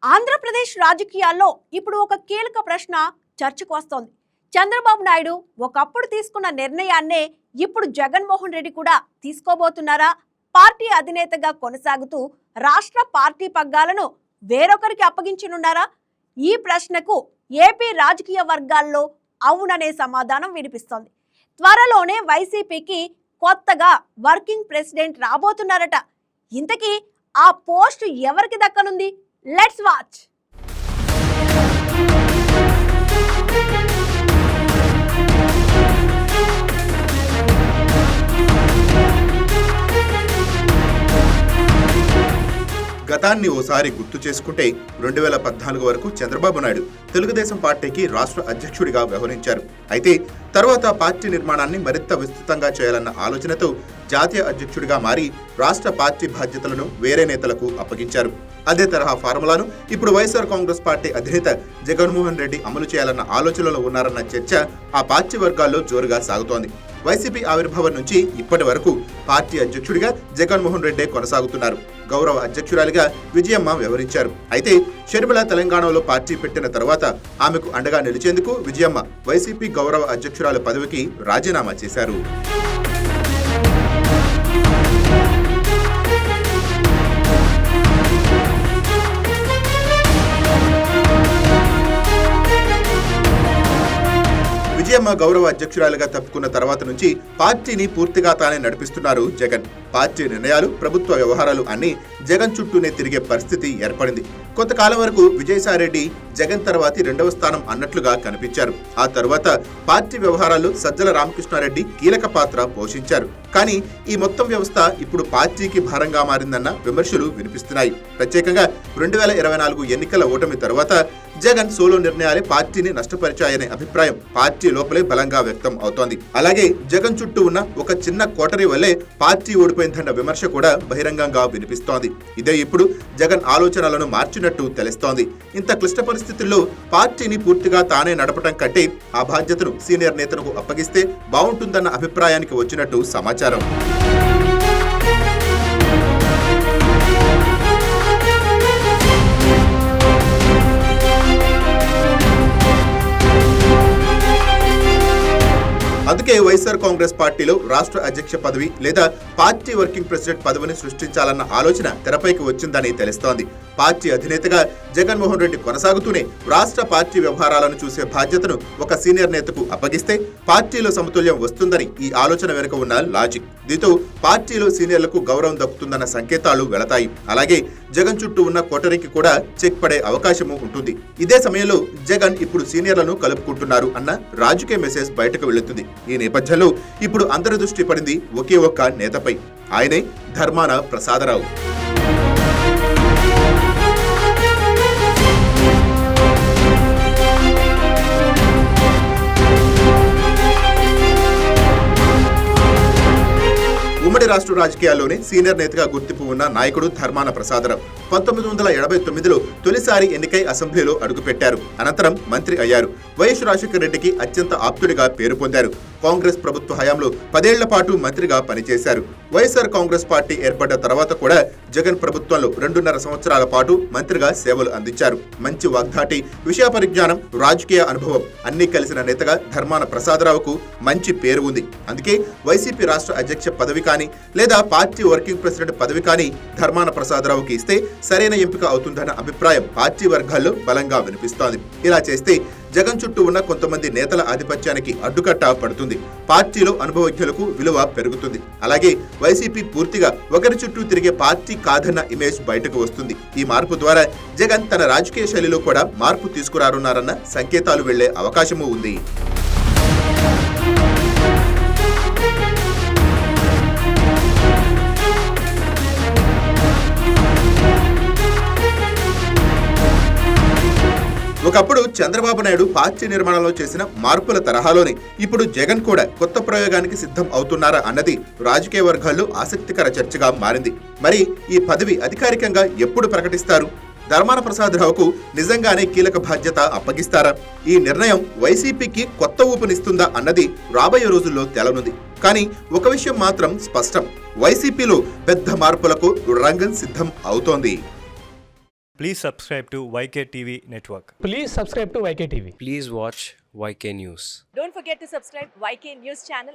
ఆంధ్రప్రదేశ్ రాజకీయాల్లో ఇప్పుడు ఒక కీలక ప్రశ్న చర్చకు వస్తోంది. చంద్రబాబు నాయుడు ఒకప్పుడు తీసుకున్న నిర్ణయాన్నే ఇప్పుడు జగన్మోహన్ రెడ్డి కూడా తీసుకోబోతున్నారా? పార్టీ అధినేతగా కొనసాగుతూ రాష్ట్ర పార్టీ పగ్గాలను వేరొకరికి అప్పగించనున్నారా? ఈ ప్రశ్నకు ఏపీ రాజకీయ వర్గాల్లో అవుననే సమాధానం వినిపిస్తోంది. త్వరలోనే వైసీపీకి కొత్తగా వర్కింగ్ ప్రెసిడెంట్ రాబోతున్నారట. ఇంతకీ ఆ పోస్ట్ ఎవరికి దక్కనుంది? Let's watch. గతాన్ని ఓసారి గుర్తు చేసుకుంటే 2014 వరకు చంద్రబాబు నాయుడు తెలుగుదేశం పార్టీకి రాష్ట్ర అధ్యక్షుడిగా వ్యవహరించారు. అయితే తర్వాత పార్టీ నిర్మాణాన్ని మరింత విస్తృతంగా చేయాలన్న ఆలోచనతో జాతీయ అధ్యక్షుడిగా మారి రాష్ట్ర పార్టీ బాధ్యతలను వేరే నేతలకు అప్పగించారు. అదే తరహా ఫార్ములాను ఇప్పుడు వైఎస్ఆర్ కాంగ్రెస్ పార్టీ అధినేత జగన్మోహన్ రెడ్డి అమలు చేయాలన్న ఆలోచనలో ఉన్నారన్న చర్చ ఆ పార్టీ వర్గాల్లో జోరుగా సాగుతోంది. వైసీపీ ఆవిర్భావం నుంచి ఇప్పటి వరకు పార్టీ అధ్యక్షుడిగా జగన్మోహన్ రెడ్డి కొనసాగుతున్నారు. గౌరవ అధ్యక్షురాలిగా విజయమ్మ వ్యవహరించారు. అయితే షర్మిల తెలంగాణలో పార్టీ పెట్టిన తర్వాత ఆమెకు అండగా నిలిచేందుకు విజయమ్మ వైసీపీ గౌరవ అధ్యక్షురాలు పదవికి రాజీనామా చేశారు. విజయమ్మ గౌరవ అధ్యక్షురాలుగా తప్పుకున్న తర్వాత నుంచి పార్టీని పూర్తిగా తానే నడిపిస్తున్నారు జగన్. పార్టీ నిర్ణయాలు, ప్రభుత్వ వ్యవహారాలు అన్ని జగన్ చుట్టూనే తిరిగే పరిస్థితి ఏర్పడింది. కొంతకాలం వరకు విజయసాయిరెడ్డి జగన్ తర్వాతి 2వ స్థానం అన్నట్లుగా కనిపించారు. ఆ తర్వాత పార్టీ వ్యవహారాల్లో సజ్జల రామకృష్ణారెడ్డి కీలక పాత్ర పోషించారు. కానీ ఈ మొత్తం వ్యవస్థ ఇప్పుడు పార్టీకి భారంగా మారిందన్న విమర్శలు వినిపిస్తున్నాయి. ప్రత్యేకంగా 2024 ఎన్నికల ఓటమి తర్వాత జగన్ సోలో నిర్ణయాలే పార్టీని నష్టపరిచాయనే అభిప్రాయం పార్టీ లోపలే బలంగా వ్యక్తం అవుతోంది. అలాగే జగన్ చుట్టూ ఉన్న ఒక చిన్న కోటరీ వల్లే పార్టీ ఓడిపోయిందన్న విమర్శ కూడా బహిరంగంగా వినిపిస్తోంది. ఇదే ఇప్పుడు జగన్ ఆలోచనలను మార్చినట్టు తెలుస్తోంది. ఇంత క్లిష్ట పరిస్థితుల్లో పార్టీని పూర్తిగా తానే నడపటం కంటే ఆ బాధ్యతను సీనియర్ నేతలకు అప్పగిస్తే బాగుంటుందన్న అభిప్రాయానికి వచ్చినట్టు సమాచారం. అందుకే వైఎస్ఆర్ కాంగ్రెస్ పార్టీలో రాష్ట్ర అధ్యక్ష పదవి లేదా పార్టీ వర్కింగ్ ప్రెసిడెంట్ పదవిని సృష్టించాలన్న ఆలోచన తెరపైకి వచ్చిందని తెలుస్తోంది. పార్టీ అధినేతగా జగన్మోహన్ రెడ్డి కొనసాగుతూనే రాష్ట్ర పార్టీ వ్యవహారాలను చూసే బాధ్యతను ఒక సీనియర్ నేతకు అప్పగిస్తే పార్టీలో సమతుల్యం వస్తుందని ఈ ఆలోచన వెనుక ఉన్న లాజిక్. దీంతో పార్టీలో సీనియర్లకు గౌరవం దక్కుతుందన్న సంకేతాలు వెళతాయి. అలాగే జగన్ చుట్టూ ఉన్న కోటరీకి కూడా చెక్ పడే అవకాశము ఉంటుంది. ఇదే సమయంలో జగన్ ఇప్పుడు సీనియర్లను కలుపుకుంటున్నారు అన్న రాజకీయ మెసేజ్ బయటకు వెళుతుంది. ఈ నేపథ్యంలో ఇప్పుడు అందరి దృష్టి పడింది ఒకే ఒక్క నేతపై. ఆయనే ధర్మాన ప్రసాదరావు. ఉమ్మడి రాష్ట్ర రాజకీయాల్లోనే సీనియర్ నేతగా గుర్తింపు ఉన్న నాయకుడు ధర్మాన ప్రసాదరావు 1989లో తొలిసారి ఎన్నికై అసెంబ్లీలో అడుగుపెట్టారు. అనంతరం మంత్రి అయ్యారు. వైఎస్ రాజశేఖర రెడ్డికి అత్యంత ఆప్తుడిగా పేరు పొందారు. కాంగ్రెస్ ప్రభుత్వ హయాంలో 10 ఏళ్ల పాటు మంత్రిగా పనిచేశారు. వైఎస్ఆర్ కాంగ్రెస్ పార్టీ ఏర్పడ్డ తర్వాత కూడా జగన్ ప్రభుత్వంలో 2.5 సంవత్సరాల పాటు మంత్రిగా సేవలు అందించారు. మంచి వాగ్దాటి, విషయ పరిజ్ఞానం, రాజకీయ అనుభవం అన్ని కలిసిన నేతగా ధర్మాన ప్రసాదరావుకు మంచి పేరు ఉంది. అందుకే వైసీపీ రాష్ట్ర అధ్యక్ష పదవి కానీ లేదా పార్టీ వర్కింగ్ ప్రెసిడెంట్ పదవి కానీ ధర్మాన ప్రసాదరావుకి ఇస్తే సరైన ఎంపిక అవుతుందన్న అభిప్రాయం పార్టీ వర్గాల్లో బలంగా వినిపిస్తోంది. ఇలా చేస్తే జగన్ చుట్టూ ఉన్న కొంతమంది నేతల ఆధిపత్యానికి అడ్డుకట్ట పడుతుంది. పార్టీలో అనుభవజ్ఞులకు విలువ పెరుగుతుంది. అలాగే వైసీపీ పూర్తిగా ఒకరి చుట్టూ తిరిగే పార్టీ కాదన్న ఇమేజ్ బయటకు వస్తుంది. ఈ మార్పు ద్వారా జగన్ తన రాజకీయ శైలిలో కూడా మార్పు తీసుకురానున్నారన్న సంకేతాలు వెళ్లే అవకాశమూ ఉంది. ఒకప్పుడు చంద్రబాబు నాయుడు పార్టీ నిర్మాణంలో చేసిన మార్పుల తరహాలోనే ఇప్పుడు జగన్ కూడా కొత్త ప్రయోగానికి సిద్ధం అవుతున్నారా అన్నది రాజకీయ వర్గాల్లో ఆసక్తికర చర్చగా మారింది. మరి ఈ పదవి అధికారికంగా ఎప్పుడు ప్రకటిస్తారు? ధర్మాన ప్రసాదరావుకు నిజంగానే కీలక బాధ్యత అప్పగిస్తారా? ఈ నిర్ణయం వైసీపీకి కొత్త ఊపునిస్తుందా అన్నది రాబోయే రోజుల్లో తేలనుంది. కానీ ఒక విషయం మాత్రం స్పష్టం, వైసీపీలో పెద్ద మార్పులకు రంగం సిద్ధం అవుతోంది. Please subscribe to YK TV Network. Please subscribe to YK TV. Please watch YK News. Don't forget to subscribe YK News channel.